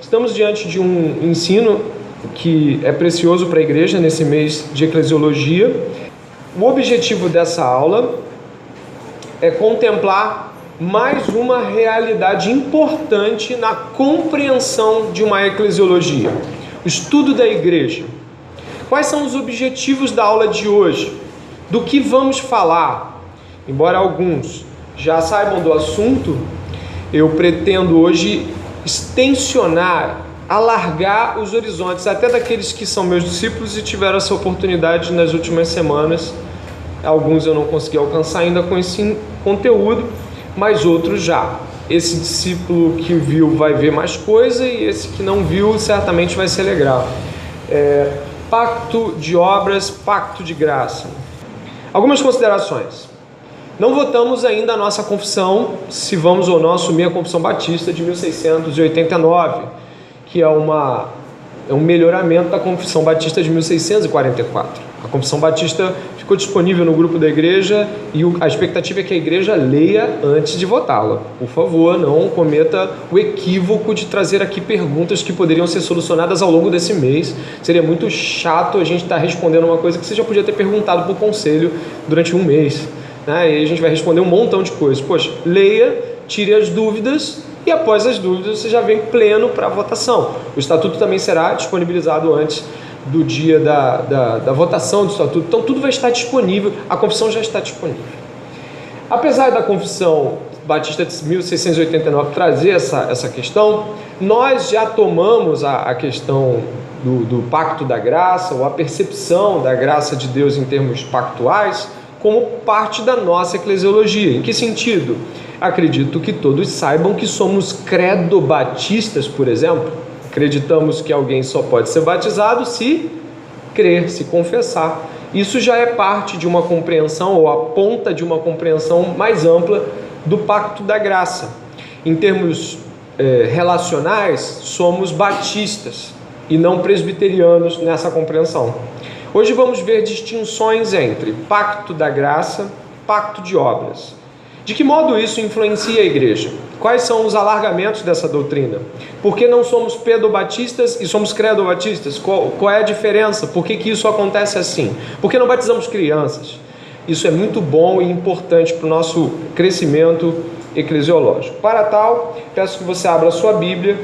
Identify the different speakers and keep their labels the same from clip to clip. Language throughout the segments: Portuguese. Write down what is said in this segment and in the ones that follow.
Speaker 1: Estamos diante de um ensino que é precioso para a igreja nesse mês de eclesiologia. O objetivo dessa aula é contemplar mais uma realidade importante na compreensão de uma eclesiologia, o estudo da igreja. Quais são os objetivos da aula de hoje? Do que vamos falar? Embora alguns já saibam do assunto, eu pretendo hoje extensionar, alargar os horizontes, até daqueles que são meus discípulos e tiveram essa oportunidade nas últimas semanas. Alguns eu não consegui alcançar ainda com esse conteúdo, mas outros já. Esse discípulo que viu vai ver mais coisa e esse que não viu certamente vai se alegrar. Pacto de obras, pacto de graça. Algumas considerações. Não votamos ainda a nossa confissão, se vamos ou não assumir a Confissão Batista de 1689, que é um melhoramento da Confissão Batista de 1644. A Confissão Batista ficou disponível no grupo da igreja e a expectativa é que a igreja leia antes de votá-la. Por favor, não cometa o equívoco de trazer aqui perguntas que poderiam ser solucionadas ao longo desse mês. Seria muito chato a gente estar respondendo uma coisa que você já podia ter perguntado para o conselho durante um mês. E aí a gente vai responder um montão de coisas. Poxa, leia, tire as dúvidas e após as dúvidas você já vem pleno para a votação. O estatuto também será disponibilizado antes do dia da votação do estatuto. Então tudo vai estar disponível, a confissão já está disponível. Apesar da Confissão Batista de 1689 trazer essa questão, nós já tomamos a questão do pacto da graça, ou a percepção da graça de Deus em termos pactuais, como parte da nossa eclesiologia. Em que sentido? Acredito que todos saibam que somos credo-batistas, por exemplo. Acreditamos que alguém só pode ser batizado se crer, se confessar. Isso já é parte de uma compreensão, ou a ponta de uma compreensão mais ampla do pacto da graça. Em termos relacionais, somos batistas e não presbiterianos nessa compreensão. Hoje vamos ver distinções entre pacto da graça e pacto de obras. De que modo isso influencia a igreja? Quais são os alargamentos dessa doutrina? Por que não somos pedobatistas e somos credobatistas? Qual é a diferença? Por que isso acontece assim? Por que não batizamos crianças? Isso é muito bom e importante para o nosso crescimento eclesiológico. Para tal, peço que você abra a sua Bíblia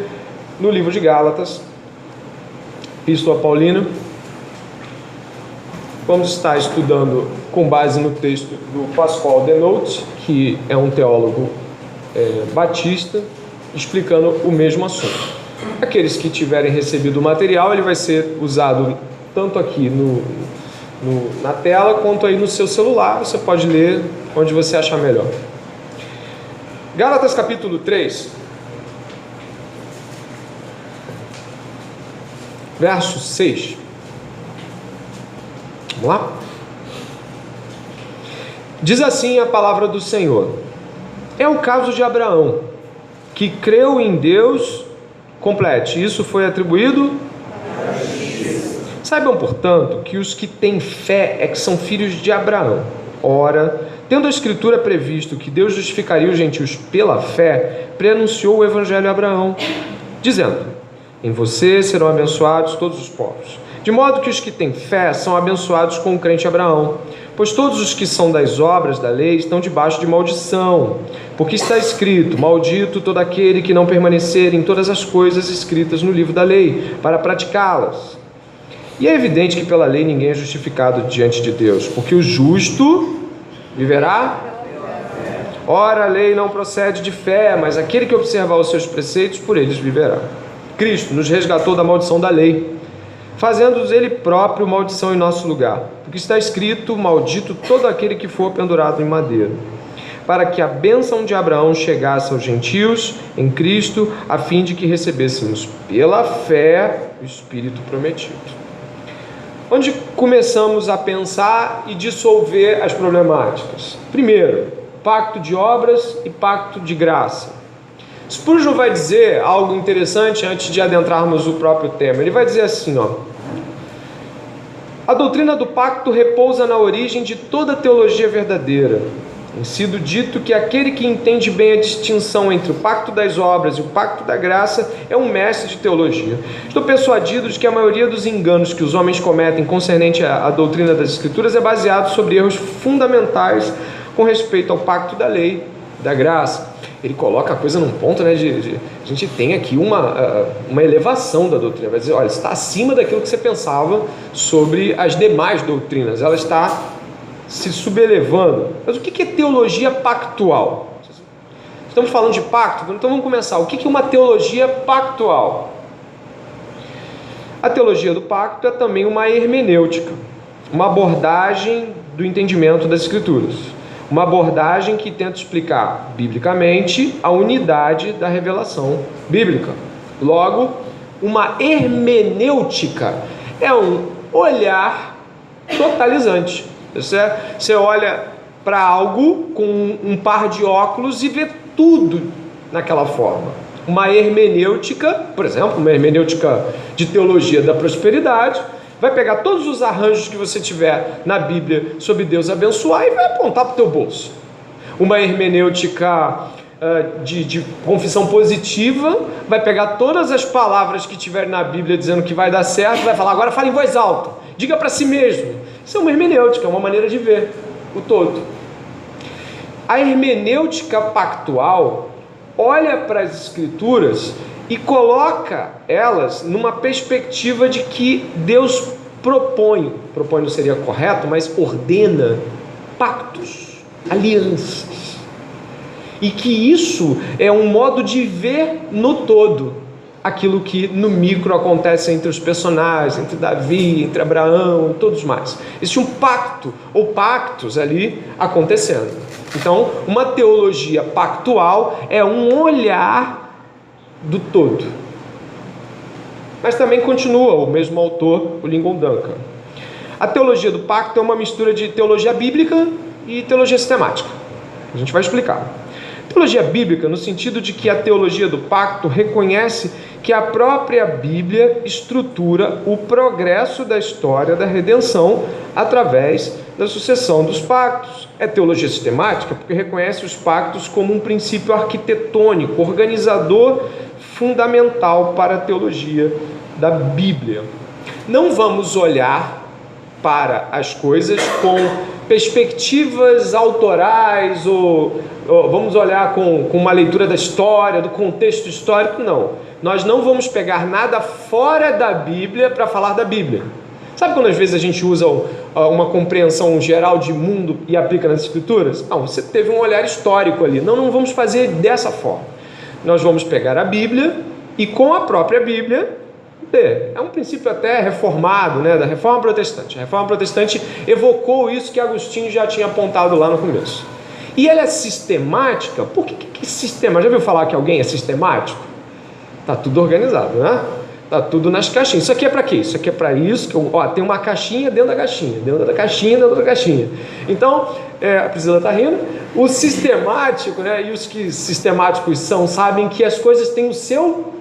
Speaker 1: no livro de Gálatas, Epístola Paulina. Vamos estar estudando com base no texto do Pascal Denote, que é um teólogo batista, explicando o mesmo assunto. Aqueles que tiverem recebido o material, ele vai ser usado tanto aqui na tela, quanto aí no seu celular. Você pode ler onde você achar melhor. Gálatas capítulo 3, verso 6. Vamos lá? Diz assim a palavra do Senhor: é o caso de Abraão, que creu em Deus. Complete, isso foi atribuído? Saibam, portanto, que os que têm fé é que são filhos de Abraão. Ora, tendo a Escritura previsto que Deus justificaria os gentios pela fé, preanunciou o Evangelho a Abraão, dizendo: em você serão abençoados todos os povos. De modo que os que têm fé são abençoados com o crente Abraão. Pois todos os que são das obras da lei estão debaixo de maldição. Porque está escrito: maldito todo aquele que não permanecer em todas as coisas escritas no livro da lei, para praticá-las. E é evidente que pela lei ninguém é justificado diante de Deus, porque o justo viverá. Ora, a lei não procede de fé, mas aquele que observar os seus preceitos, por eles viverá. Cristo nos resgatou da maldição da lei, fazendo-nos ele próprio maldição em nosso lugar, porque está escrito: maldito todo aquele que for pendurado em madeira, para que a bênção de Abraão chegasse aos gentios em Cristo, a fim de que recebêssemos pela fé o Espírito prometido. Onde começamos a pensar e dissolver as problemáticas? Primeiro, pacto de obras e pacto de graça. Spurgeon vai dizer algo interessante antes de adentrarmos o próprio tema. Ele vai dizer assim, a doutrina do pacto repousa na origem de toda teologia verdadeira. Tem sido dito que aquele que entende bem a distinção entre o pacto das obras e o pacto da graça é um mestre de teologia. Estou persuadido de que a maioria dos enganos que os homens cometem concernente à doutrina das Escrituras é baseado sobre erros fundamentais com respeito ao pacto da lei, da graça. Ele coloca a coisa num ponto, né, a gente tem aqui uma elevação da doutrina. Vai dizer, olha, está acima daquilo que você pensava sobre as demais doutrinas. Ela está se subelevando. Mas o que é teologia pactual? Estamos falando de pacto, então vamos começar. O que é uma teologia pactual? A teologia do pacto é também uma hermenêutica, uma abordagem do entendimento das Escrituras, uma abordagem que tenta explicar biblicamente a unidade da revelação bíblica. Logo, uma hermenêutica é um olhar totalizante. Você olha para algo com um par de óculos e vê tudo naquela forma. Uma hermenêutica, por exemplo, uma hermenêutica de teologia da prosperidade, vai pegar todos os arranjos que você tiver na Bíblia sobre Deus abençoar e vai apontar para o teu bolso. Uma hermenêutica de confissão positiva vai pegar todas as palavras que tiver na Bíblia dizendo que vai dar certo e vai falar, agora fala em voz alta, diga para si mesmo. Isso é uma hermenêutica, é uma maneira de ver o todo. A hermenêutica pactual olha para as Escrituras e coloca elas numa perspectiva de que Deus propõe não seria correto, mas ordena pactos, alianças, e que isso é um modo de ver no todo aquilo que no micro acontece entre os personagens, entre Davi, entre Abraão e todos mais. Existe um pacto ou pactos ali acontecendo. Então, uma teologia pactual é um olhar do todo. Mas também continua o mesmo autor, o Lyndon Duncan. A teologia do pacto é uma mistura de teologia bíblica e teologia sistemática. A gente vai explicar. Teologia bíblica no sentido de que a teologia do pacto reconhece que a própria Bíblia estrutura o progresso da história da redenção através da sucessão dos pactos. É teologia sistemática porque reconhece os pactos como um princípio arquitetônico, organizador, fundamental para a teologia da Bíblia. Não vamos olhar para as coisas com perspectivas autorais ou vamos olhar com uma leitura da história, do contexto histórico, não. Nós não vamos pegar nada fora da Bíblia para falar da Bíblia. Sabe quando às vezes a gente usa uma compreensão geral de mundo e aplica nas Escrituras? Não, você teve um olhar histórico ali. Não vamos fazer dessa forma. Nós vamos pegar a Bíblia e com a própria Bíblia ler. É um princípio até reformado, né, da Reforma Protestante. A Reforma Protestante evocou isso que Agostinho já tinha apontado lá no começo. E ela é sistemática. Por que sistema? Já viu falar que alguém é sistemático? Está tudo organizado, né? Está tudo nas caixinhas. Isso aqui é para quê? Isso aqui é para isso. Tem uma caixinha dentro da caixinha, dentro da caixinha, dentro da caixinha. Então, a Priscila está rindo. O sistemático, né, e os que sistemáticos sabem que as coisas têm o seu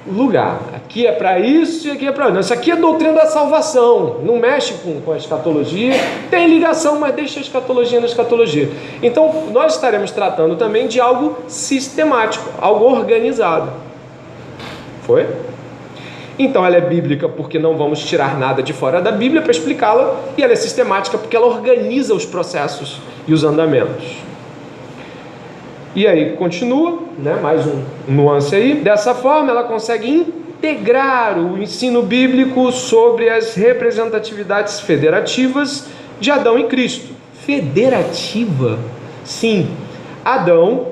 Speaker 1: lugar. Aqui é para isso e aqui é para isso. Isso aqui é doutrina da salvação. Não mexe com a escatologia. Tem ligação, mas deixa a escatologia na escatologia. Então, nós estaremos tratando também de algo sistemático, algo organizado. Foi? Então ela é bíblica porque não vamos tirar nada de fora da Bíblia para explicá-la, e ela é sistemática porque ela organiza os processos e os andamentos. E aí continua, né, mais um nuance aí. Dessa forma ela consegue integrar o ensino bíblico sobre as representatividades federativas de Adão e Cristo. Federativa? Sim, Adão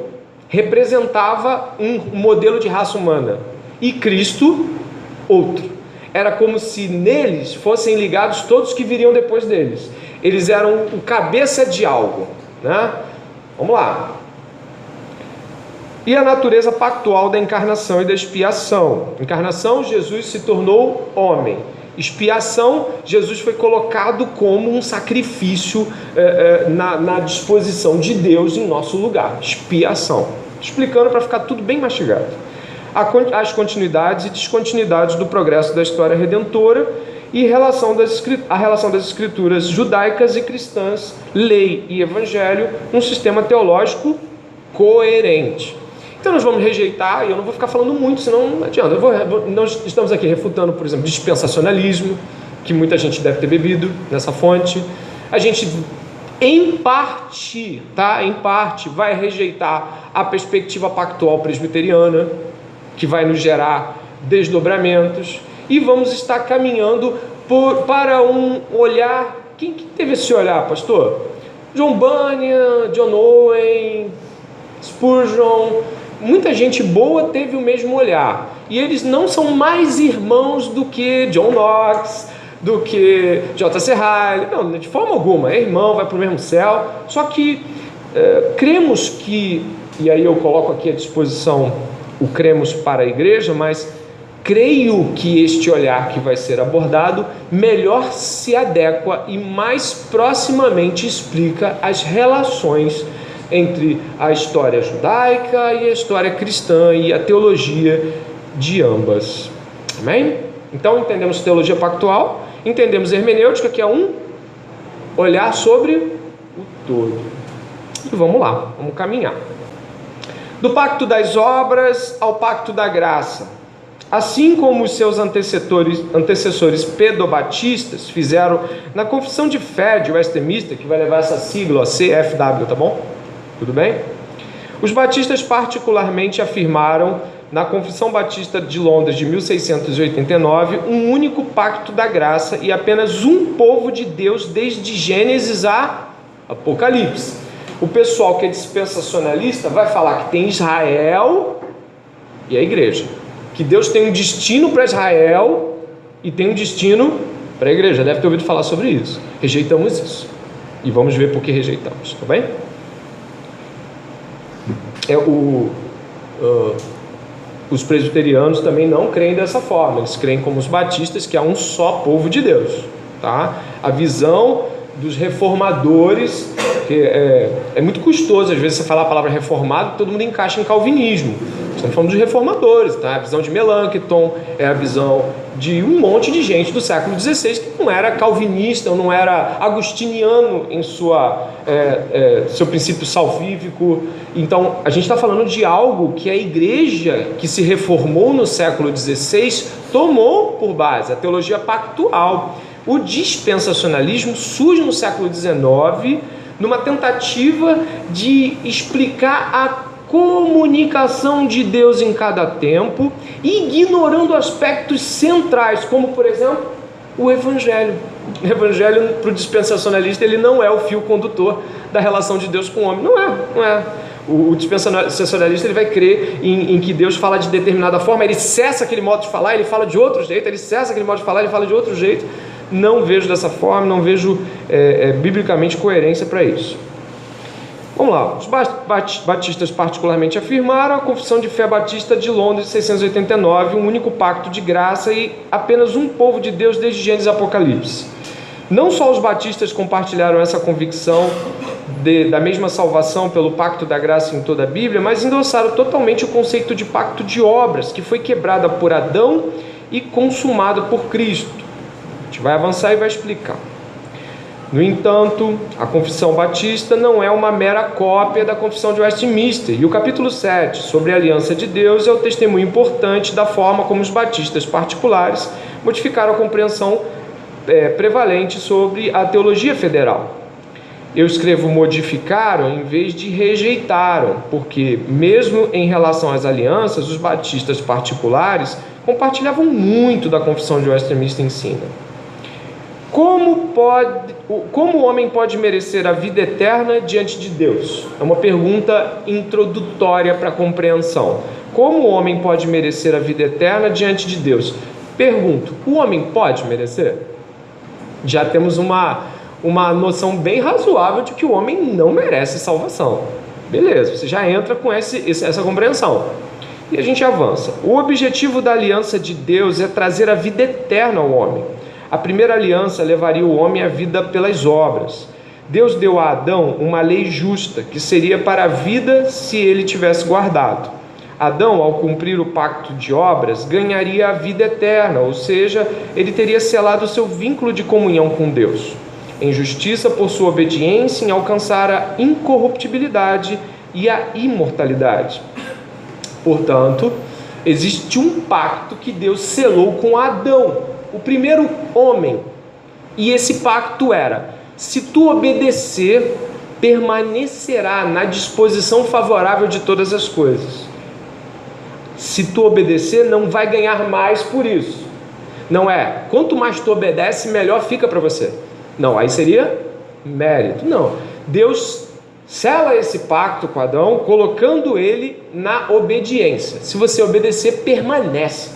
Speaker 1: representava um modelo de raça humana e Cristo outro. Era como se neles fossem ligados todos que viriam depois deles. Eles eram o cabeça de algo, né? Vamos lá. E a natureza pactual da encarnação e da expiação. Encarnação, Jesus se tornou homem. Expiação, Jesus foi colocado como um sacrifício na disposição de Deus em nosso lugar. Expiação. Explicando para ficar tudo bem mastigado. as continuidades e descontinuidades do progresso da história redentora e a relação das escrituras judaicas e cristãs, lei e evangelho, num sistema teológico coerente. Então nós vamos rejeitar, e eu não vou ficar falando muito, senão não adianta. Nós estamos aqui refutando, por exemplo, dispensacionalismo, que muita gente deve ter bebido nessa fonte. A gente, em parte, vai rejeitar a perspectiva pactual presbiteriana, que vai nos gerar desdobramentos, e vamos estar caminhando para um olhar. Quem teve esse olhar, pastor? John Bunyan, John Owen, Spurgeon. Muita gente boa teve o mesmo olhar, e eles não são mais irmãos do que John Knox, do que J.C. Ryle, não, de forma alguma, é irmão, vai para o mesmo céu. Só que cremos que, e aí eu coloco aqui à disposição o cremos para a igreja, mas creio que este olhar que vai ser abordado melhor se adequa e mais proximamente explica as relações entre a história judaica e a história cristã e a teologia de ambas. Amém? Então entendemos teologia pactual, entendemos hermenêutica, que é um olhar sobre o todo. E vamos lá, vamos caminhar. Do pacto das obras ao pacto da graça. Assim como os seus antecessores pedobatistas fizeram na Confissão de Fé de Westminster, que vai levar essa sigla, CFW, tá bom? Tudo bem? Os batistas particularmente afirmaram na Confissão Batista de Londres de 1689 um único pacto da graça e apenas um povo de Deus desde Gênesis a Apocalipse. O pessoal que é dispensacionalista vai falar que tem Israel e a igreja, que Deus tem um destino para Israel e tem um destino para a igreja. Deve ter ouvido falar sobre isso. Rejeitamos isso e vamos ver por que rejeitamos, tá bem? Os presbiterianos também não creem dessa forma. Eles creem como os batistas, que há um só povo de Deus, tá? A visão dos reformadores, que é muito custoso às vezes você falar a palavra reformado, todo mundo encaixa em calvinismo. Estamos falando dos reformadores, tá? A visão de Melanchthon é a visão de um monte de gente do século XVI que não era calvinista, ou não era agustiniano em seu princípio salvífico. Então a gente está falando de algo que a igreja que se reformou no século XVI tomou por base, a teologia pactual. O dispensacionalismo surge no século XIX numa tentativa de explicar a comunicação de Deus em cada tempo, ignorando aspectos centrais, como por exemplo o Evangelho. O Evangelho, para o dispensacionalista, ele não é o fio condutor da relação de Deus com o homem. Não é. O dispensacionalista ele vai crer em que Deus fala de determinada forma, ele cessa aquele modo de falar, ele fala de outro jeito, ele cessa aquele modo de falar, ele fala de outro jeito. Não vejo dessa forma, não vejo biblicamente coerência para isso. Vamos lá, os batistas particularmente afirmaram a Confissão de Fé Batista de Londres de 689, um único pacto de graça e apenas um povo de Deus desde Gênesis e Apocalipse. Não só os batistas compartilharam essa convicção da mesma salvação pelo pacto da graça em toda a Bíblia, mas endossaram totalmente o conceito de pacto de obras, que foi quebrada por Adão e consumada por Cristo. A gente vai avançar e vai explicar. No entanto, a Confissão Batista não é uma mera cópia da Confissão de Westminster, e o capítulo 7, sobre a aliança de Deus, é o testemunho importante da forma como os batistas particulares modificaram a compreensão prevalente sobre a teologia federal. Eu escrevo modificaram em vez de rejeitaram, porque mesmo em relação às alianças, os batistas particulares compartilhavam muito da Confissão de Westminster ensina. Como o homem pode merecer a vida eterna diante de Deus? É uma pergunta introdutória para a compreensão. Como o homem pode merecer a vida eterna diante de Deus? Pergunto, o homem pode merecer? Já temos uma noção bem razoável de que o homem não merece salvação. Beleza, você já entra com essa compreensão. E a gente avança. O objetivo da aliança de Deus é trazer a vida eterna ao homem. A primeira aliança levaria o homem à vida pelas obras. Deus deu a Adão uma lei justa, que seria para a vida se ele tivesse guardado. Adão, ao cumprir o pacto de obras, ganharia a vida eterna, ou seja, ele teria selado o seu vínculo de comunhão com Deus. Em justiça por sua obediência em alcançar a incorruptibilidade e a imortalidade. Portanto, existe um pacto que Deus selou com Adão, o primeiro homem. E esse pacto era: se tu obedecer, permanecerá na disposição favorável de todas as coisas. Se tu obedecer, não vai ganhar mais por isso. Não é, quanto mais tu obedece, melhor fica para você. Não, aí seria mérito. Não, Deus sela esse pacto com Adão, colocando ele na obediência. Se você obedecer, permanece.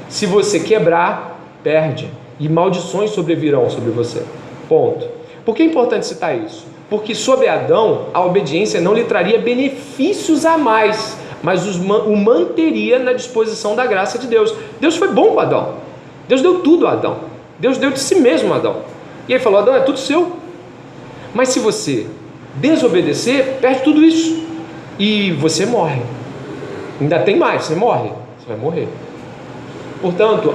Speaker 1: Se você quebrar, perde. E maldições sobrevirão sobre você. Ponto. Por que é importante citar isso? Porque sobre Adão, a obediência não lhe traria benefícios a mais, mas o manteria na disposição da graça de Deus. Deus foi bom com Adão. Deus deu tudo a Adão. Deus deu de si mesmo a Adão. E aí falou: Adão, é tudo seu. Mas se você desobedecer, perde tudo isso. E você morre. Ainda tem mais, você morre. Você vai morrer. Portanto,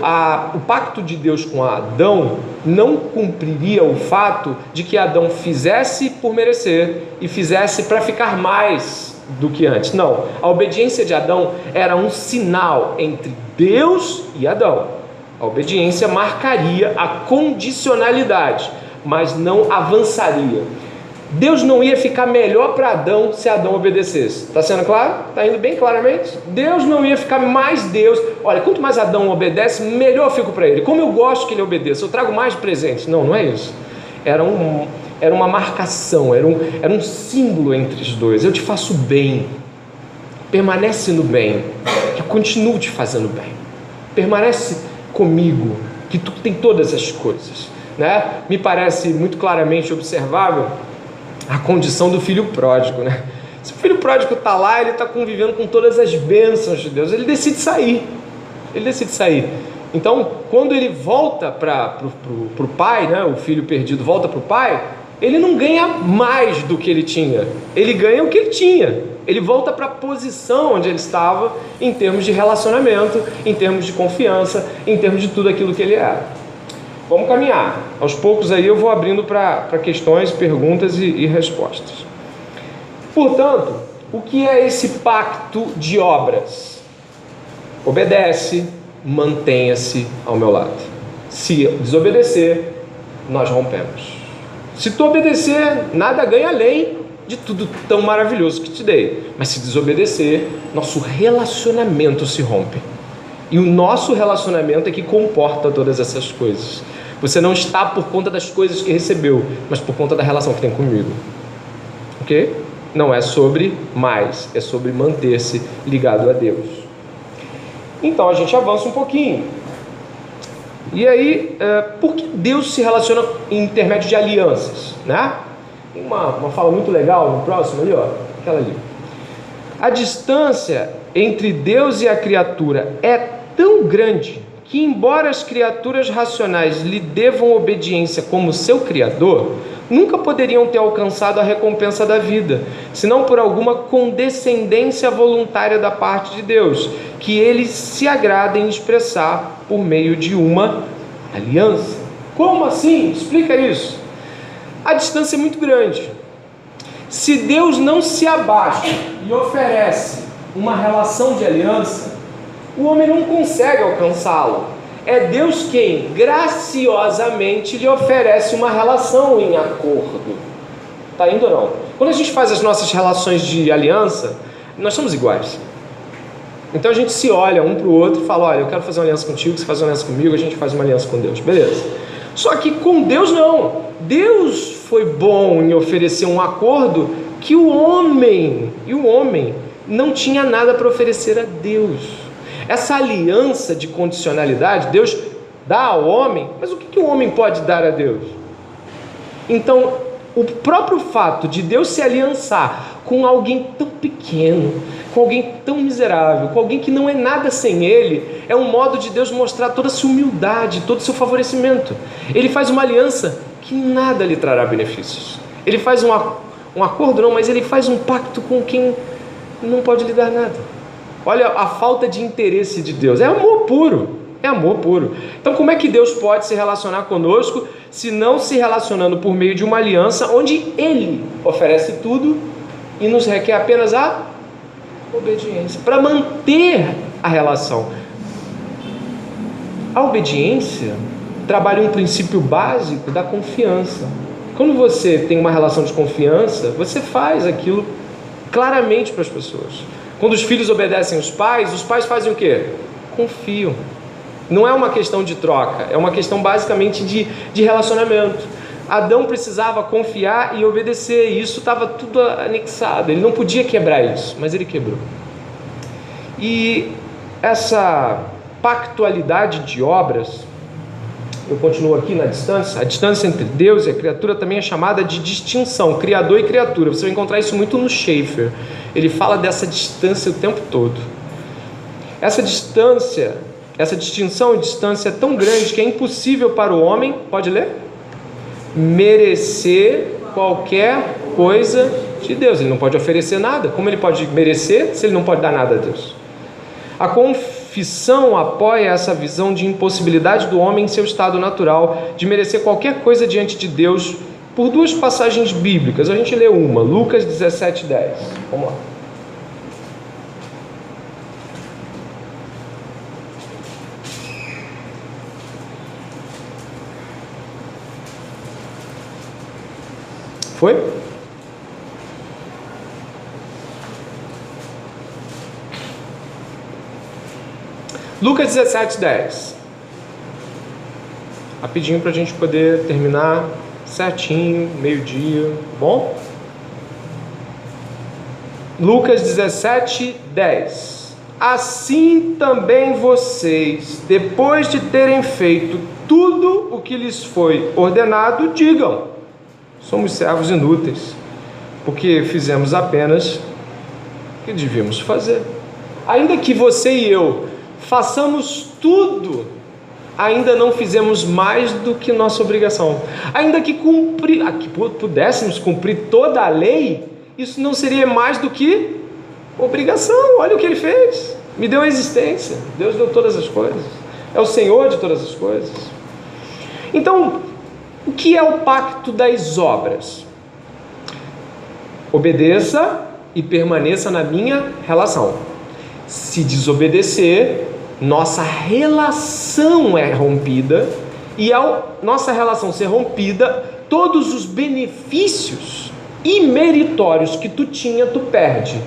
Speaker 1: o pacto de Deus com Adão não cumpriria o fato de que Adão fizesse por merecer e fizesse para ficar mais do que antes. Não, a obediência de Adão era um sinal entre Deus e Adão. A obediência marcaria a condicionalidade, mas não avançaria. Deus não ia ficar melhor para Adão se Adão obedecesse. Está sendo claro? Está indo bem claramente? Deus não ia ficar mais Deus. Olha, quanto mais Adão obedece, melhor eu fico para ele. Como eu gosto que ele obedeça, eu trago mais presentes. Não, não é isso. Era uma marcação, era um símbolo entre os dois. Eu te faço bem. Permanece no bem, que eu continuo te fazendo bem. Permanece comigo, que tu tem todas as coisas, né? Me parece muito claramente observável a condição do filho pródigo, né? Se o filho pródigo está lá, ele está convivendo com todas as bênçãos de Deus, ele decide sair. Então, quando ele volta para o pai, né? O filho perdido volta para o pai, ele não ganha mais do que ele tinha, ele ganha o que ele tinha. Ele volta para a posição onde ele estava em termos de relacionamento, em termos de confiança, em termos de tudo aquilo que ele era. Vamos caminhar. Aos poucos aí eu vou abrindo para questões, perguntas e respostas. Portanto, o que é esse pacto de obras? Obedece, mantenha-se ao meu lado. Se desobedecer, nós rompemos. Se tu obedecer, nada ganha além de tudo tão maravilhoso que te dei. Mas se desobedecer, nosso relacionamento se rompe. E o nosso relacionamento é que comporta todas essas coisas. Você não está por conta das coisas que recebeu, mas por conta da relação que tem comigo. Ok? Não é sobre mais, é sobre manter-se ligado a Deus. Então a gente avança um pouquinho. E aí, por que Deus se relaciona em intermédio de alianças? Né? Tem uma fala muito legal no próximo ali, ó, aquela ali. A distância entre Deus e a criatura é tão grande que, embora as criaturas racionais lhe devam obediência como seu Criador, nunca poderiam ter alcançado a recompensa da vida, senão por alguma condescendência voluntária da parte de Deus, que ele se agrada em expressar por meio de uma aliança. Como assim? Explica isso. A distância é muito grande. Se Deus não se abaixa e oferece uma relação de aliança, o homem não consegue alcançá-lo. É Deus quem graciosamente lhe oferece uma relação em acordo. Está indo ou não? Quando a gente faz as nossas relações de aliança, nós somos iguais. Então a gente se olha um para o outro e fala: olha, eu quero fazer uma aliança contigo, você faz uma aliança comigo, a gente faz uma aliança com Deus. Beleza. Só que com Deus não. Deus foi bom em oferecer um acordo que o homem não tinha nada para oferecer a Deus. Essa aliança de condicionalidade, Deus dá ao homem, mas o que o homem pode dar a Deus? Então, o próprio fato de Deus se aliançar com alguém tão pequeno, com alguém tão miserável, com alguém que não é nada sem ele, é um modo de Deus mostrar toda a sua humildade, todo o seu favorecimento. Ele faz uma aliança que nada lhe trará benefícios. Ele faz um acordo, não, mas ele faz um pacto com quem não pode lhe dar nada. Olha a falta de interesse de Deus. É amor puro. É amor puro. Então, como é que Deus pode se relacionar conosco se não se relacionando por meio de uma aliança onde Ele oferece tudo e nos requer apenas a obediência para manter a relação? A obediência trabalha um princípio básico da confiança. Quando você tem uma relação de confiança, você faz aquilo claramente para as pessoas. Quando os filhos obedecem os pais fazem o quê? Confiam. Não é uma questão de troca, é uma questão basicamente de relacionamento. Adão precisava confiar e obedecer, e isso estava tudo anexado. Ele não podia quebrar isso, mas ele quebrou. E essa pactualidade de obras, eu continuo aqui na distância, a distância entre Deus e a criatura também é chamada de distinção, criador e criatura. Você vai encontrar isso muito no Schaeffer. Ele fala dessa distância o tempo todo. Essa distinção e distância é tão grande que é impossível para o homem, pode ler? Merecer qualquer coisa de Deus. Ele não pode oferecer nada. Como ele pode merecer se ele não pode dar nada a Deus? A confissão apoia essa visão de impossibilidade do homem em seu estado natural de merecer qualquer coisa diante de Deus por duas passagens bíblicas. A gente lê uma, Lucas 17:10. Vamos lá. Foi? Lucas 17:10. Rapidinho para a gente poder terminar certinho, meio-dia, bom? Lucas 17:10. Assim também vocês, depois de terem feito tudo o que lhes foi ordenado, digam: somos servos inúteis, porque fizemos apenas o que devíamos fazer. Ainda que você e eu façamos tudo, ainda não fizemos mais do que nossa obrigação. Ainda que pudéssemos cumprir toda a lei, isso não seria mais do que obrigação. Olha o que ele fez. Me deu a existência. Deus deu todas as coisas. É o Senhor de todas as coisas. Então, o que é o pacto das obras? Obedeça e permaneça na minha relação. Se desobedecer, nossa relação é rompida, e ao nossa relação ser rompida, todos os benefícios imeritórios que tu tinha, tu perde.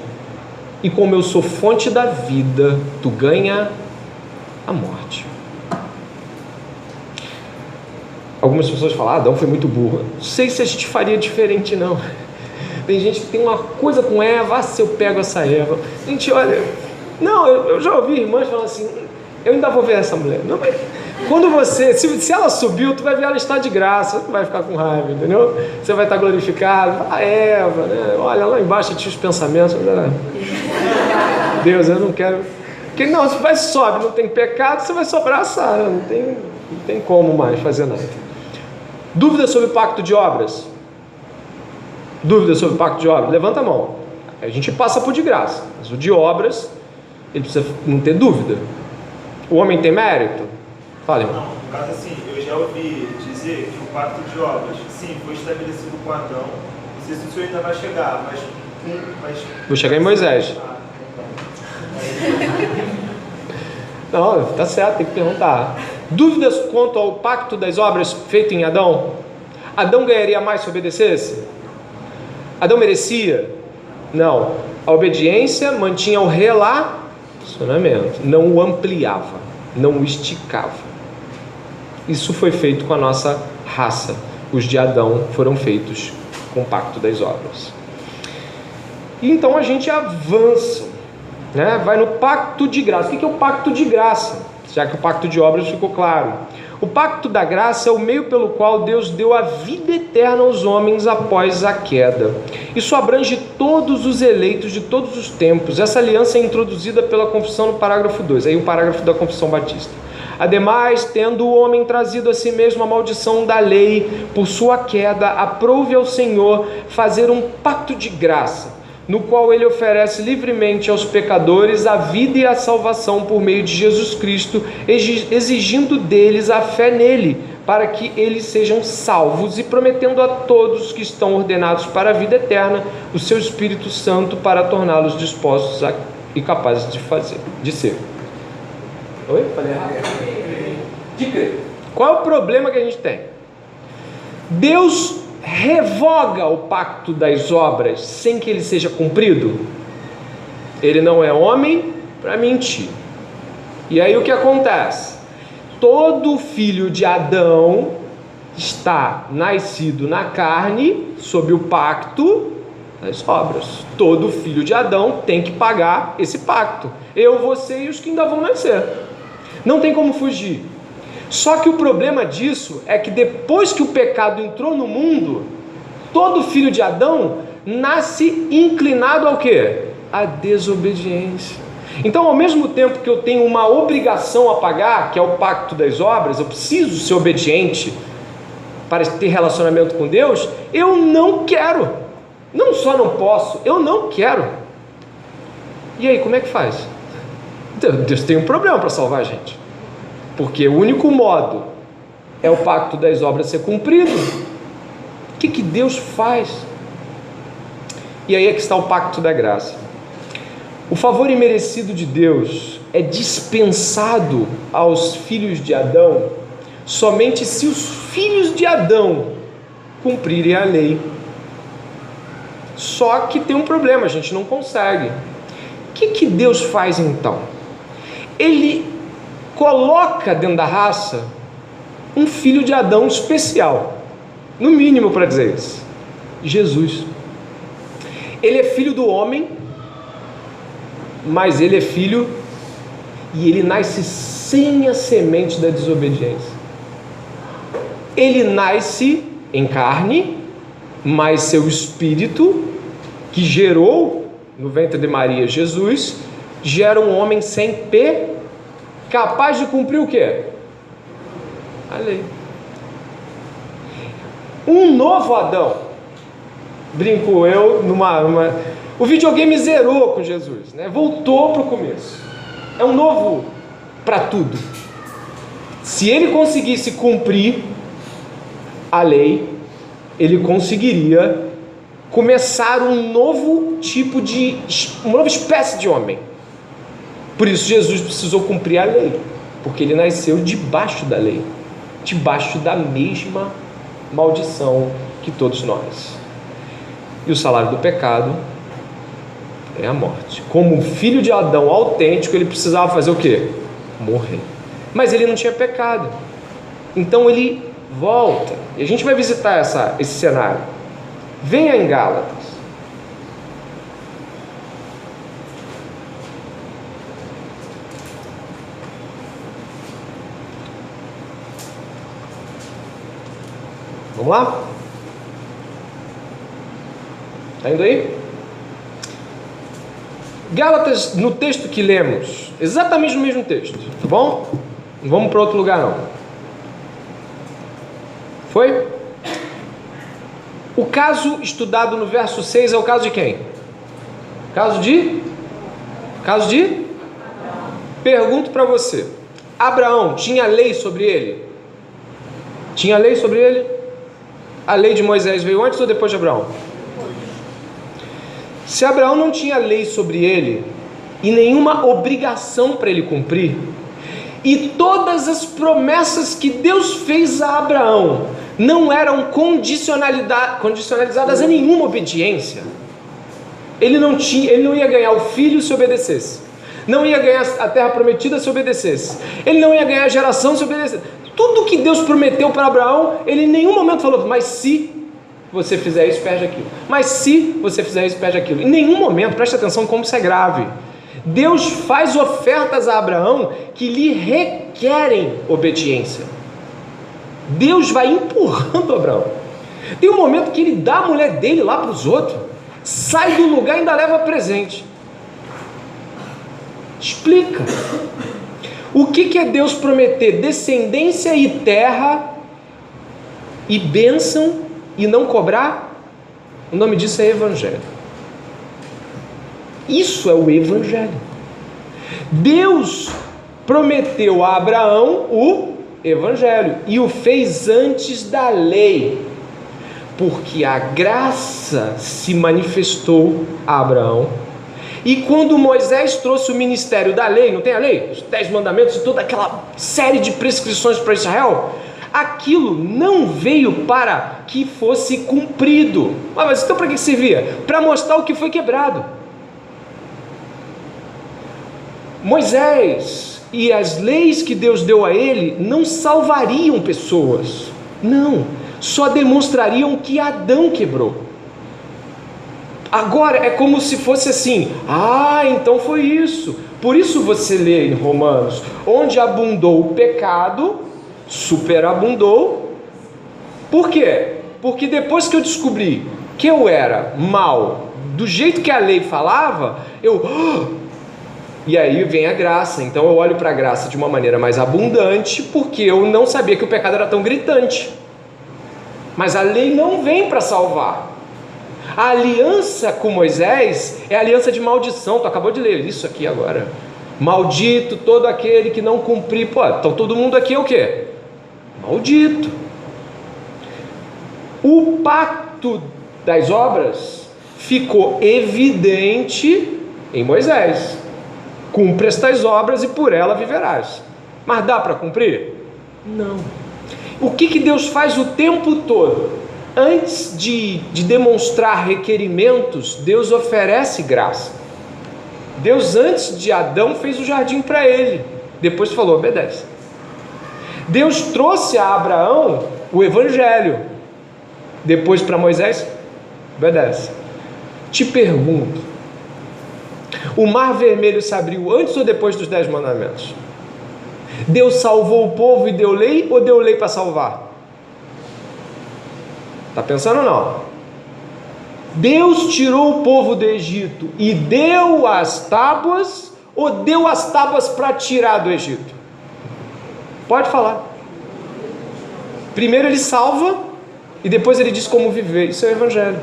Speaker 1: E como eu sou fonte da vida, tu ganha a morte. Algumas pessoas falam: Adão foi muito burro. Não sei se a gente faria diferente, não. Tem gente que tem uma coisa com Eva. Se eu pego essa Eva, gente, olha, não, eu já ouvi irmãs falando assim: eu ainda vou ver essa mulher. Não, mas quando você, se ela subiu, tu vai ver ela estar de graça, tu vai ficar com raiva, entendeu? Você vai estar glorificado. A Eva, né? Olha, lá embaixo tinha os pensamentos. Deus, eu não quero. Porque não, se vai sobe, não tem pecado, você vai só abraçar, não tem como mais fazer nada. Dúvida sobre o pacto de obras? Dúvida sobre o pacto de obras? Levanta a mão. A gente passa por de graça, mas o de obras, ele precisa não ter dúvida. O homem tem mérito? Fale, irmão.
Speaker 2: Não, no caso assim, eu já ouvi dizer que o pacto de obras, sim, foi estabelecido com Adão. Não sei se o senhor ainda vai chegar, mas
Speaker 1: vou chegar em Moisés. Não, tá certo, tem que perguntar. Dúvidas quanto ao pacto das obras feito em Adão? Adão ganharia mais se obedecesse? Adão merecia? Não. A obediência mantinha o relacionamento, não o ampliava, não o esticava. Isso foi feito com a nossa raça. Os de Adão foram feitos com o pacto das obras. E então a gente avança, né? Vai no pacto de graça. O que é o pacto de graça? Já que o pacto de obras ficou claro. O pacto da graça é o meio pelo qual Deus deu a vida eterna aos homens após a queda. Isso abrange todos os eleitos de todos os tempos. Essa aliança é introduzida pela confissão no parágrafo 2, aí o parágrafo da confissão batista. Ademais, tendo o homem trazido a si mesmo a maldição da lei por sua queda, aprouve ao Senhor fazer um pacto de graça, no qual ele oferece livremente aos pecadores a vida e a salvação por meio de Jesus Cristo, exigindo deles a fé nele, para que eles sejam salvos, e prometendo a todos que estão ordenados para a vida eterna o seu Espírito Santo para torná-los dispostos e capazes de ser. Oi? Falei errado? De crer. Qual é o problema que a gente tem? Deus revoga o pacto das obras sem que ele seja cumprido. Ele não é homem para mentir. E aí o que acontece? Todo filho de Adão está nascido na carne sob o pacto das obras. Todo filho de Adão tem que pagar esse pacto. Eu, você e os que ainda vão nascer. Não tem como fugir. Só que o problema disso é que depois que o pecado entrou no mundo, todo filho de Adão nasce inclinado ao quê? À desobediência. Então, ao mesmo tempo que eu tenho uma obrigação a pagar, que é o pacto das obras, eu preciso ser obediente para ter relacionamento com Deus, eu não quero. Não só não posso, eu não quero. E aí, como é que faz? Deus tem um problema para salvar a gente. Porque o único modo é o pacto das obras ser cumprido. O que Deus faz? E aí é que está o pacto da graça. O favor imerecido de Deus é dispensado aos filhos de Adão somente se os filhos de Adão cumprirem a lei. Só que tem um problema, a gente não consegue. O que Deus faz então? Ele coloca dentro da raça um filho de Adão especial, no mínimo para dizer isso, Jesus. Ele é filho do homem, mas ele é filho e ele nasce sem a semente da desobediência. Ele nasce em carne, mas seu espírito, que gerou no ventre de Maria Jesus, gera um homem sem pecado, capaz de cumprir o quê? A lei. Um novo Adão. Brinco eu o videogame zerou com Jesus, né? Voltou para o começo. É um novo para tudo. Se ele conseguisse cumprir a lei, ele conseguiria começar uma nova espécie de homem. Por isso Jesus precisou cumprir a lei, porque ele nasceu debaixo da lei, debaixo da mesma maldição que todos nós. E o salário do pecado é a morte. Como um filho de Adão autêntico, ele precisava fazer o quê? Morrer. Mas ele não tinha pecado. Então ele volta. E a gente vai visitar esse cenário. Venha em Gálatas. Vamos lá? Está indo aí? Gálatas, no texto que lemos, exatamente no mesmo texto, tá bom? Não vamos para outro lugar não. Foi? O caso estudado no verso 6 é o caso de quem? Caso de? Pergunto para você. Abraão tinha lei sobre ele? Tinha lei sobre ele? A lei de Moisés veio antes ou depois de Abraão? Se Abraão não tinha lei sobre ele e nenhuma obrigação para ele cumprir, e todas as promessas que Deus fez a Abraão não eram condicionalizadas a nenhuma obediência, ele não ia ganhar o filho se obedecesse, não ia ganhar a terra prometida se obedecesse, ele não ia ganhar a geração se obedecesse. Tudo que Deus prometeu para Abraão, ele em nenhum momento falou, mas se você fizer isso, perde aquilo. Mas se você fizer isso, perde aquilo. Em nenhum momento, preste atenção como isso é grave. Deus faz ofertas a Abraão que lhe requerem obediência. Deus vai empurrando Abraão. Tem um momento que ele dá a mulher dele lá para os outros, sai do lugar e ainda leva presente. Explica. O que é Deus prometer? Descendência e terra e bênção e não cobrar? O nome disso é evangelho. Isso é o Evangelho. Deus prometeu a Abraão o Evangelho e o fez antes da lei, porque a graça se manifestou a Abraão. E quando Moisés trouxe o ministério da lei, não tem a lei? Os 10 mandamentos e toda aquela série de prescrições para Israel, aquilo não veio para que fosse cumprido. Mas então para que servia? Para mostrar o que foi quebrado. Moisés e as leis que Deus deu a ele não salvariam pessoas, não, só demonstrariam que Adão quebrou. Agora é como se fosse assim: então foi isso. Por isso você lê em Romanos: onde abundou o pecado, superabundou. Por quê? Porque depois que eu descobri que eu era mal, do jeito que a lei falava, e aí vem a graça. Então eu olho para a graça de uma maneira mais abundante, porque eu não sabia que o pecado era tão gritante. Mas a lei não vem para salvar. A aliança com Moisés é a aliança de maldição. Tu acabou de ler isso aqui agora. Maldito todo aquele que não cumprir. Então todo mundo aqui é o quê? Maldito. O pacto das obras ficou evidente em Moisés. Cumpre estas obras e por ela viverás. Mas dá para cumprir? Não. O que Deus faz o tempo todo? Antes de demonstrar requerimentos, Deus oferece graça. Deus, antes de Adão, fez o jardim para ele. Depois falou: obedece. Deus trouxe a Abraão o Evangelho. Depois para Moisés: obedece. Te pergunto: o mar vermelho se abriu antes ou depois dos 10 mandamentos? Deus salvou o povo e deu lei, ou deu lei para salvar? Está pensando ou não? Deus tirou o povo do Egito e deu as tábuas, ou deu as tábuas para tirar do Egito? Pode falar. Primeiro ele salva e depois ele diz como viver. Isso é o Evangelho.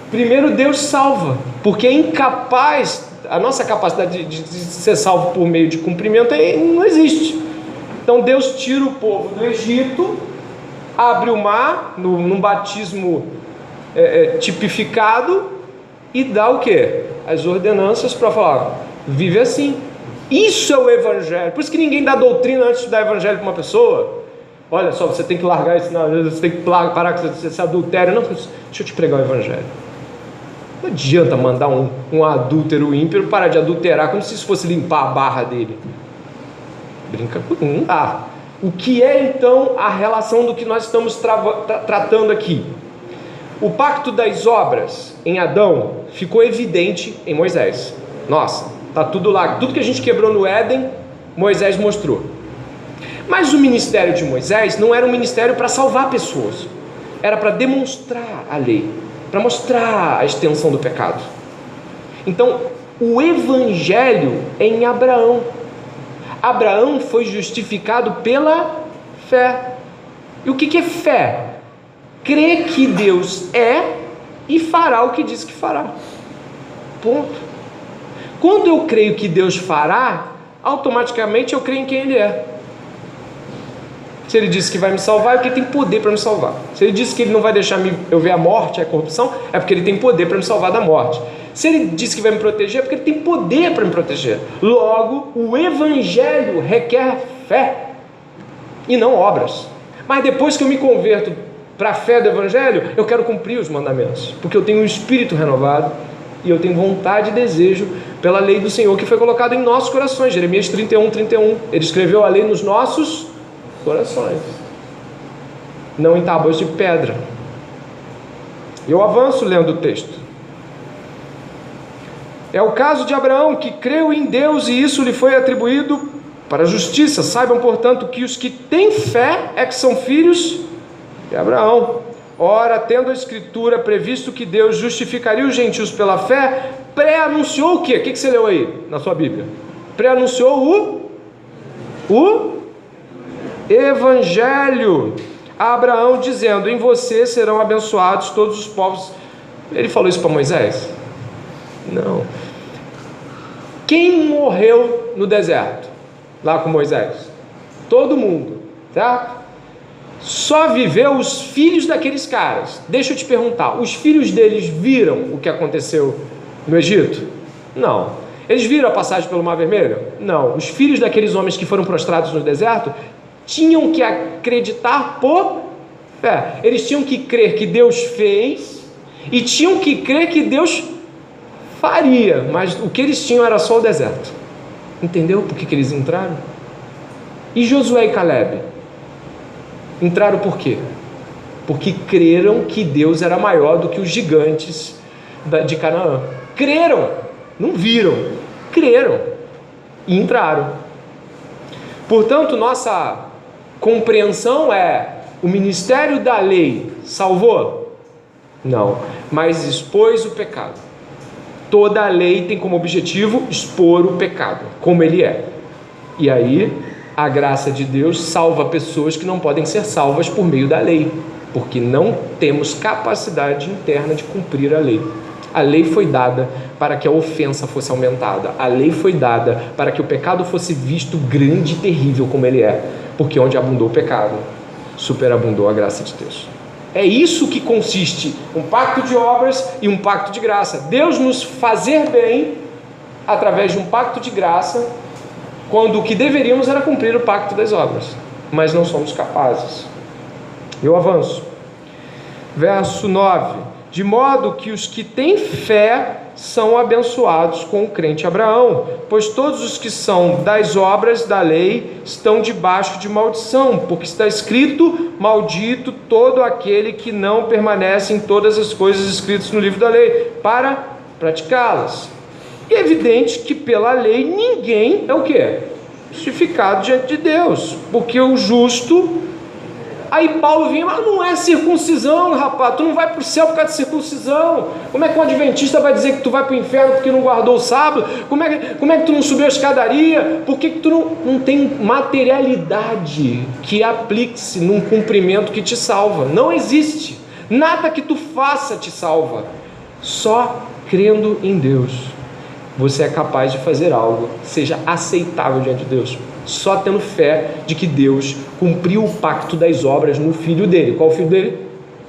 Speaker 1: Primeiro Deus salva, porque é incapaz, a nossa capacidade de ser salvo por meio de cumprimento não existe. Então Deus tira o povo do Egito, abre o mar, num batismo tipificado, e dá o quê? As ordenanças para falar: vive assim. Isso é o Evangelho. Por isso que ninguém dá doutrina antes de dar Evangelho para uma pessoa. Olha só, você tem que largar isso, você tem que parar com esse adultério. Não, deixa eu te pregar o Evangelho. Não adianta mandar um adúltero ímpio parar de adulterar como se isso fosse limpar a barra dele. Brinca com não dá. O que é então a relação do que nós estamos tratando aqui? O pacto das obras em Adão ficou evidente em Moisés. Nossa, está tudo lá. Tudo que a gente quebrou no Éden, Moisés mostrou. Mas o ministério de Moisés não era um ministério para salvar pessoas. Era para demonstrar a lei, para mostrar a extensão do pecado. Então, o Evangelho é em Abraão. Abraão foi justificado pela fé. E o que é fé? Crer que Deus é e fará o que diz que fará. Ponto. Quando eu creio que Deus fará, automaticamente eu creio em quem Ele é. Se Ele disse que vai me salvar, é porque Ele tem poder para me salvar. Se Ele disse que Ele não vai deixar eu ver a morte, a corrupção, é porque Ele tem poder para me salvar da morte. Se Ele disse que vai me proteger, é porque Ele tem poder para me proteger. Logo, o Evangelho requer fé e não obras. Mas depois que eu me converto para a fé do Evangelho, eu quero cumprir os mandamentos, porque eu tenho um espírito renovado e eu tenho vontade e desejo pela lei do Senhor que foi colocada em nossos corações. Jeremias 31:31. Ele escreveu a lei nos nossos corações, não em tábuas de pedra. Eu avanço lendo o texto. É o caso de Abraão, que creu em Deus e isso lhe foi atribuído para a justiça. Saibam, portanto, que os que têm fé é que são filhos de Abraão. Ora, tendo a Escritura previsto que Deus justificaria os gentios pela fé, pré-anunciou o quê? O que você leu aí na sua Bíblia? Pré-anunciou o Evangelho a Abraão, dizendo: em você serão abençoados todos os povos Ele falou isso para Moisés? Não. Quem morreu no deserto, lá com Moisés? Todo mundo, certo? Só viveu os filhos daqueles caras. Deixa eu te perguntar, os filhos deles viram o que aconteceu no Egito? Não. Eles viram a passagem pelo Mar Vermelho? Não. Os filhos daqueles homens que foram prostrados no deserto tinham que acreditar por fé. Eles tinham que crer que Deus fez e tinham que crer que Deus faria, mas o que eles tinham era só o deserto. Entendeu por que eles entraram? E Josué e Caleb? Entraram por quê? Porque creram que Deus era maior do que os gigantes de Canaã. Creram, não viram, creram e entraram. Portanto, nossa compreensão é: o ministério da lei salvou? Não, mas expôs o pecado. Toda a lei tem como objetivo expor o pecado, como ele é. E aí, a graça de Deus salva pessoas que não podem ser salvas por meio da lei, porque não temos capacidade interna de cumprir a lei. A lei foi dada para que a ofensa fosse aumentada. A lei foi dada para que o pecado fosse visto grande e terrível como ele é, porque onde abundou o pecado, superabundou a graça de Deus. É isso que consiste um pacto de obras e um pacto de graça. Deus nos fazer bem através de um pacto de graça, quando o que deveríamos era cumprir o pacto das obras, mas não somos capazes. Eu avanço. Verso 9: de modo que os que têm fé são abençoados com o crente Abraão, pois todos os que são das obras da lei estão debaixo de maldição, porque está escrito: maldito todo aquele que não permanece em todas as coisas escritas no livro da lei, para praticá-las. E é evidente que pela lei ninguém é o quê? Justificado diante de Deus, porque o justo... Aí Paulo vinha, mas não é circuncisão, rapaz, tu não vai para o céu por causa de circuncisão. Como é que um adventista vai dizer que tu vai para o inferno porque não guardou o sábado? Como é que tu não subiu a escadaria? Por que tu não tem materialidade que aplique-se num cumprimento que te salva? Não existe. Nada que tu faça te salva. Só crendo em Deus você é capaz de fazer algo que seja aceitável diante de Deus. Só tendo fé de que Deus cumpriu o pacto das obras no Filho dele. Qual o Filho dele?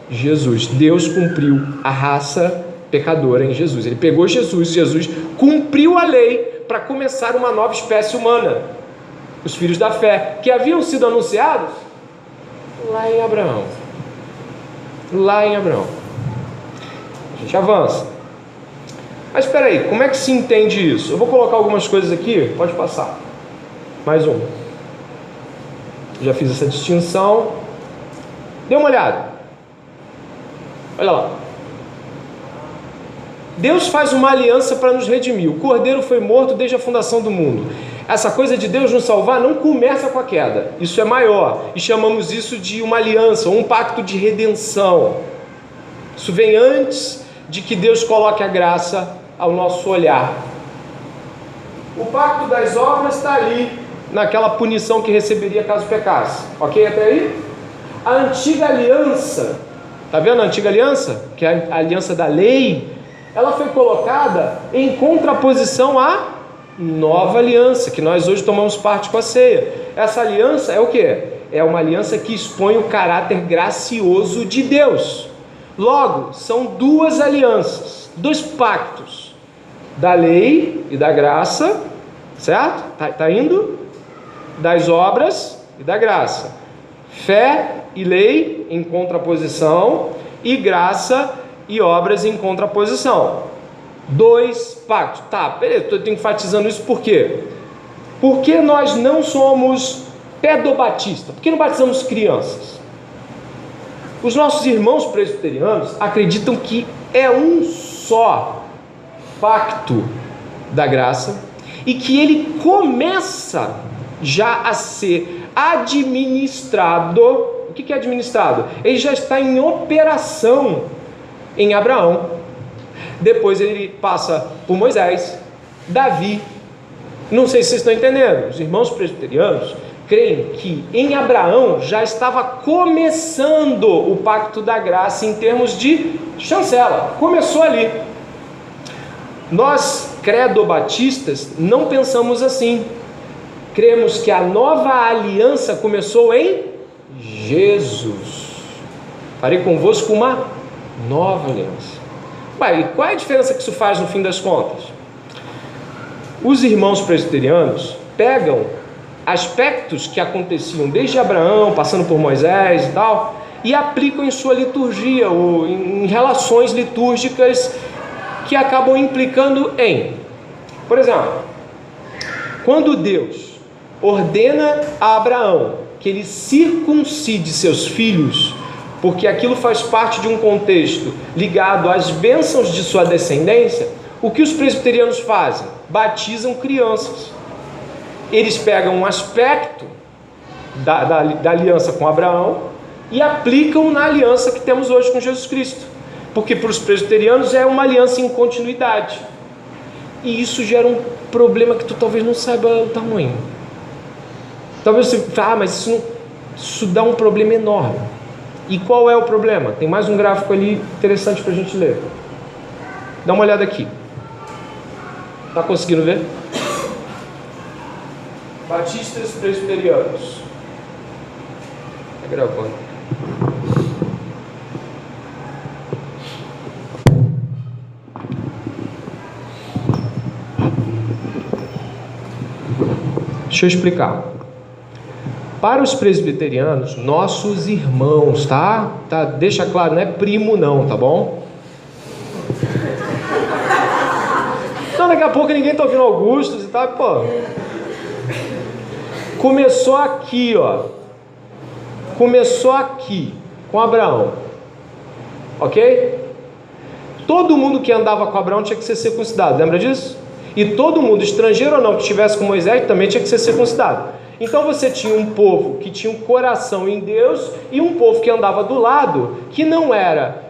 Speaker 1: Jesus. Deus cumpriu a raça pecadora em Jesus. Ele pegou Jesus cumpriu a lei para começar uma nova espécie humana. Os filhos da fé, que haviam sido anunciados lá em Abraão. Lá em Abraão. A gente avança. Mas espera aí, como é que se entende isso? Eu vou colocar algumas coisas aqui, pode passar. Mais um. Já fiz essa distinção. Dê uma olhada. Olha lá. Deus faz uma aliança para nos redimir. O Cordeiro foi morto desde a fundação do mundo. Essa coisa de Deus nos salvar não começa com a queda. Isso é maior. E chamamos isso de uma aliança, ou um pacto de redenção. Isso vem antes de que Deus coloque a graça ao nosso olhar. O pacto das obras está ali, naquela punição que receberia caso pecasse. Ok até aí? A antiga aliança, está vendo a antiga aliança? Que é a aliança da lei. Ela foi colocada em contraposição à nova aliança, que nós hoje tomamos parte com a ceia. Essa aliança é o quê? É uma aliança que expõe o caráter gracioso de Deus. Logo, são duas alianças, dois pactos, da lei e da graça, certo? Tá indo? Das obras e da graça. Fé e lei em contraposição, e graça e obras em contraposição. Dois pactos. Tá, beleza, estou enfatizando isso por quê? Porque nós não somos pedobatista. Por que não batizamos crianças? Os nossos irmãos presbiterianos acreditam que é um só pacto da graça e que ele começa já a ser administrado. O que é administrado? Ele já está em operação em Abraão. Depois ele passa por Moisés, Davi. Não sei se vocês estão entendendo. Os irmãos presbiterianos creem que em Abraão já estava começando o pacto da graça em termos de chancela. Começou ali. Nós, credo-batistas, não pensamos assim. Cremos que a nova aliança começou em Jesus. Farei convosco uma nova aliança. Ué, e qual é a diferença que isso faz no fim das contas? Os irmãos presbiterianos pegam aspectos que aconteciam desde Abraão, passando por Moisés e tal, e aplicam em sua liturgia, ou em relações litúrgicas que acabam implicando em, por exemplo, quando Deus ordena a Abraão que ele circuncide seus filhos, porque aquilo faz parte de um contexto ligado às bênçãos de sua descendência, o que os presbiterianos fazem? Batizam crianças. Eles pegam um aspecto da aliança com Abraão e aplicam na aliança que temos hoje com Jesus Cristo, porque para os presbiterianos é uma aliança em continuidade, e isso gera um problema que tu talvez não saiba o tamanho. Talvez você fale, mas isso dá um problema enorme. E qual é o problema? Tem mais um gráfico ali interessante para a gente ler. Dá uma olhada aqui. Está conseguindo ver? Batistas presbiterianos. Está gravando. Deixa eu explicar. Para os presbiterianos, nossos irmãos, tá? Deixa claro, não é primo não, tá bom? Então daqui a pouco ninguém tá ouvindo Augustus e tal, pô. Começou aqui, ó. Começou aqui, com Abraão. Ok? Todo mundo que andava com Abraão tinha que ser circuncidado, lembra disso? E todo mundo, estrangeiro ou não, que estivesse com Moisés, também tinha que ser circuncidado. Então você tinha um povo que tinha um coração em Deus e um povo que andava do lado, que não era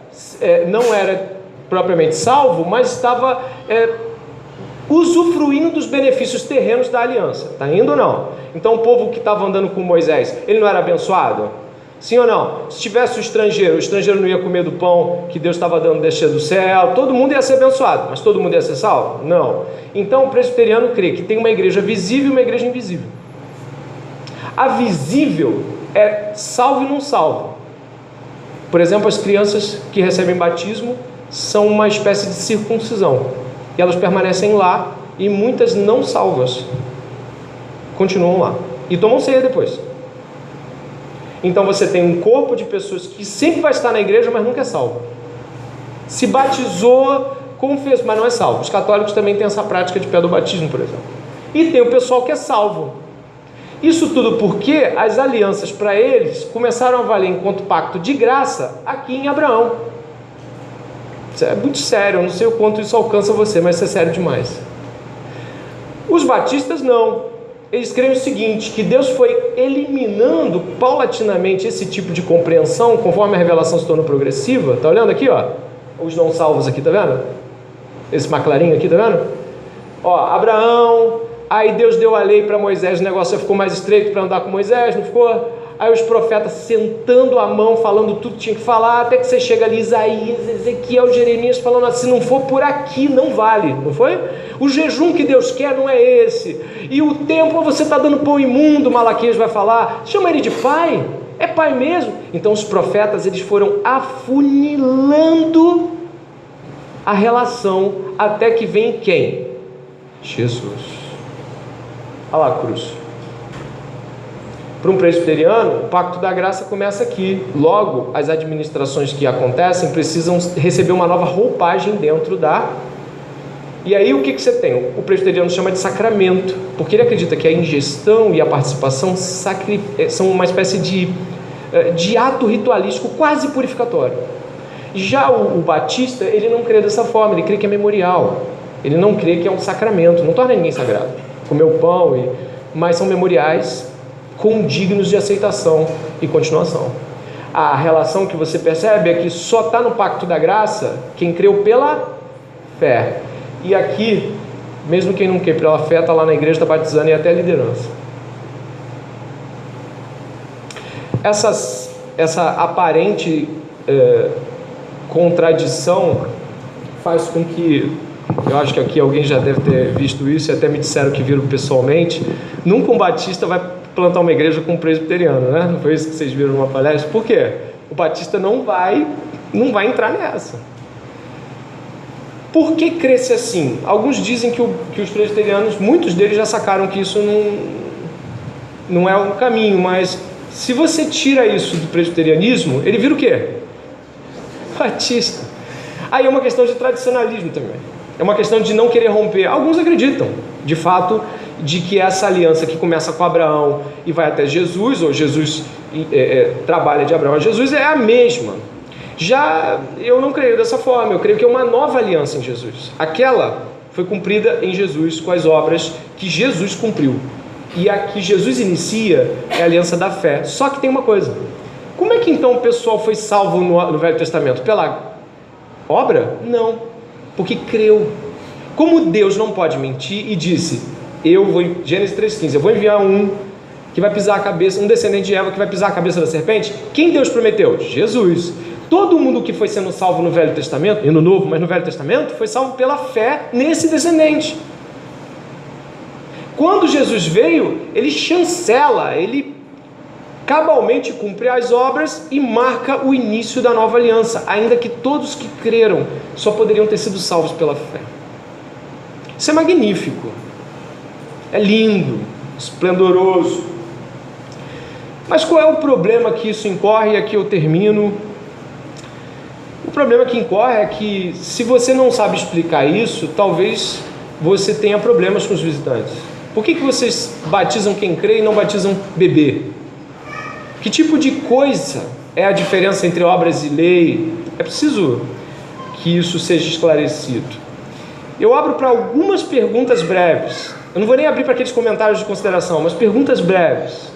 Speaker 1: propriamente salvo, mas estava usufruindo dos benefícios terrenos da aliança. Está indo ou não? Então o povo que estava andando com Moisés, ele não era abençoado? Sim ou não? Se tivesse o estrangeiro não ia comer do pão que Deus estava dando descer do céu, todo mundo ia ser abençoado, mas todo mundo ia ser salvo? Não. Então o presbiteriano crê que tem uma igreja visível e uma igreja invisível. A visível é salvo e não salvo. Por exemplo, as crianças que recebem batismo são uma espécie de circuncisão, e elas permanecem lá, e muitas não salvas continuam lá e tomam ceia depois. Então você tem um corpo de pessoas que sempre vai estar na igreja, mas nunca é salvo. Se batizou, confessou, mas não é salvo. Os católicos também têm essa prática de pedobatismo, por exemplo. E tem o pessoal que é salvo. Isso tudo porque as alianças para eles começaram a valer enquanto pacto de graça aqui em Abraão. Isso é muito sério, eu não sei o quanto isso alcança você, mas isso é sério demais. Os batistas não. Eles creem o seguinte, que Deus foi eliminando paulatinamente esse tipo de compreensão, conforme a revelação se tornou progressiva. Está olhando aqui, ó? Os não salvos aqui, tá vendo? Esse maclarinho aqui, tá vendo? Ó, Abraão, aí Deus deu a lei para Moisés, o negócio ficou mais estreito para andar com Moisés, não ficou? Aí os profetas sentando a mão, falando tudo que tinha que falar, até que você chega ali, Isaías, Ezequiel, Jeremias, falando assim, se não for por aqui, não vale, não foi? O jejum que Deus quer não é esse, e o templo você está dando pão imundo, Malaquias vai falar, chama ele de pai, é pai mesmo. Então os profetas, eles foram afunilando a relação, até que vem quem? Jesus. Olha lá a cruz. Para um presbiteriano, o pacto da graça começa aqui. Logo, as administrações que acontecem precisam receber uma nova roupagem dentro da... E aí o que você tem? O presbiteriano chama de sacramento, porque ele acredita que a ingestão e a participação são uma espécie de ato ritualístico quase purificatório. Já o batista, ele não crê dessa forma, ele crê que é memorial. Ele não crê que é um sacramento, não torna ninguém sagrado. Comer o pão, mas são memoriais condignos de aceitação e continuação. A relação que você percebe é que só está no pacto da graça quem creu pela fé. E aqui, mesmo quem não crê pela fé, está lá na igreja, está batizando e até a liderança. essa aparente contradição faz com que, eu acho que aqui alguém já deve ter visto isso e até me disseram que viram pessoalmente, nunca um batista vai plantar uma igreja com um presbiteriano, né? Não foi isso que vocês viram numa palestra? Por quê? O batista não vai entrar nessa. Por que cresce assim? Alguns dizem que os presbiterianos, muitos deles já sacaram que isso não é um caminho, mas se você tira isso do presbiterianismo, ele vira o quê? Batista. Aí é uma questão de tradicionalismo também. É uma questão de não querer romper. Alguns acreditam, de fato, de que essa aliança que começa com Abraão e vai até Jesus, ou Jesus trabalha de Abraão a Jesus, é a mesma. Já eu não creio dessa forma, eu creio que é uma nova aliança em Jesus. Aquela foi cumprida em Jesus com as obras que Jesus cumpriu. E a que Jesus inicia é a aliança da fé. Só que tem uma coisa. Como é que então o pessoal foi salvo no Velho Testamento? Pela obra? Não. Porque creu. Como Deus não pode mentir e disse, Gênesis 3,15, eu vou enviar um que vai pisar a cabeça, um descendente de Eva que vai pisar a cabeça da serpente. Quem Deus prometeu? Jesus. Todo mundo que foi sendo salvo no Velho Testamento, e no Novo, mas no Velho Testamento, foi salvo pela fé nesse descendente. Quando Jesus veio, ele chancela, ele cabalmente cumpre as obras e marca o início da nova aliança, ainda que todos que creram só poderiam ter sido salvos pela fé. Isso é magnífico, é lindo, esplendoroso. Mas qual é o problema que isso incorre? E aqui eu termino. O problema que incorre é que, se você não sabe explicar isso, talvez você tenha problemas com os visitantes. Por que vocês batizam quem crê e não batizam bebê? Que tipo de coisa é a diferença entre obras e lei? É preciso que isso seja esclarecido. Eu abro para algumas perguntas breves. Eu não vou nem abrir para aqueles comentários de consideração, mas perguntas breves.